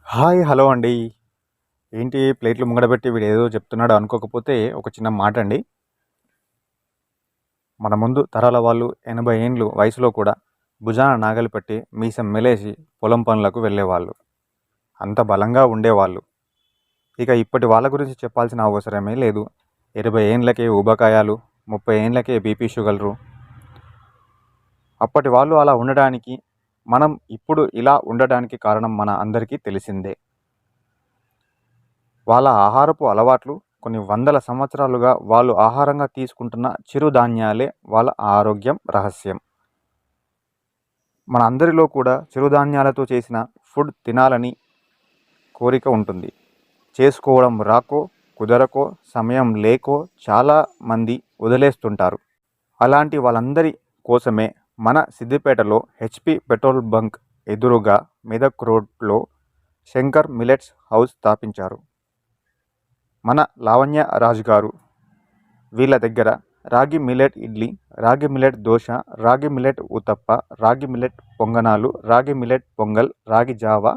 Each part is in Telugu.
హాయ్ హలో అండి. ఏంటి ప్లేట్లు ముంగడబెట్టి వీడేదో చెప్తున్నాడు అనుకోకపోతే ఒక చిన్న మాట అండి. మన ముందు తరాల వాళ్ళు 80 ఏండ్లు వయసులో కూడా భుజాన నాగలి పట్టి మీసం మెలేసి పొలం పనులకు వెళ్ళేవాళ్ళు. అంత బలంగా ఉండేవాళ్ళు. ఇక ఇప్పటి వాళ్ళ గురించి చెప్పాల్సిన అవసరమే లేదు. 20 ఏండ్లకే ఊబకాయాలు, 30 ఏండ్లకే బీపీ షుగర్లు. అప్పటి వాళ్ళు అలా ఉండడానికి, మనం ఇప్పుడు ఇలా ఉండడానికి కారణం మన అందరికీ తెలిసిందే. వాళ్ళ ఆహారపు అలవాట్లు కొన్ని వందల సంవత్సరాలుగా వాళ్ళు ఆహారంగా తీసుకుంటున్న చిరుధాన్యాలే వాళ్ళ ఆరోగ్యం రహస్యం. మన అందరిలో కూడా చిరుధాన్యాలతో చేసిన ఫుడ్ తినాలని కోరిక ఉంటుంది. చేసుకోవడం రాకో, కుదరకో, సమయం లేకో చాలామంది వదిలేస్తుంటారు. అలాంటి వాళ్ళందరి కోసమే మన సిద్దిపేటలో హెచ్పి పెట్రోల్ బంక్ ఎదురుగా మెదక్ రోడ్లో శంకర్ మిల్లెట్స్ హౌస్ స్థాపించారు మన లావణ్య రాజు గారు. వీళ్ళ దగ్గర రాగి మిల్లెట్ ఇడ్లీ, రాగి మిల్లెట్ దోశ, రాగి మిల్లెట్ ఉతప్ప, రాగి మిల్లెట్ పొంగనాలు, రాగి మిల్లెట్ పొంగల్, రాగి జావా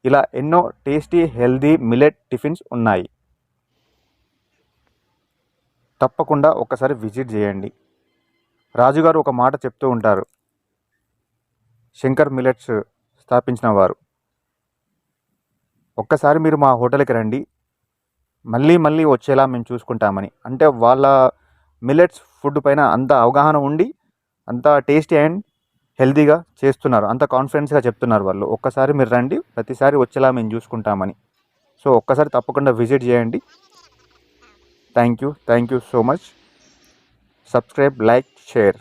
ఇలా ఎన్నో టేస్టీ హెల్దీ మిల్లెట్ టిఫిన్స్ ఉన్నాయి. తప్పకుండా ఒకసారి విజిట్ చేయండి. రాజుగారు ఒక మాట చెప్తూ ఉంటారు, శంకర్ మిల్లెట్స్ స్థాపించిన వారు, ఒక్కసారి మీరు మా హోటల్కి రండి, మళ్ళీ మళ్ళీ వచ్చేలా మేము చూసుకుంటామని. అంటే వాళ్ళ మిల్లెట్స్ ఫుడ్ పైన అంత అవగాహన ఉండి అంత టేస్టీ అండ్ హెల్తీగా చేస్తున్నారు, అంత కాన్ఫిడెన్స్గా చెప్తున్నారు వాళ్ళు. ఒక్కసారి మీరు రండి, ప్రతిసారి వచ్చేలా మేము చూసుకుంటామని. సో ఒక్కసారి తప్పకుండా విజిట్ చేయండి. Thank you so much. Subscribe, like, share.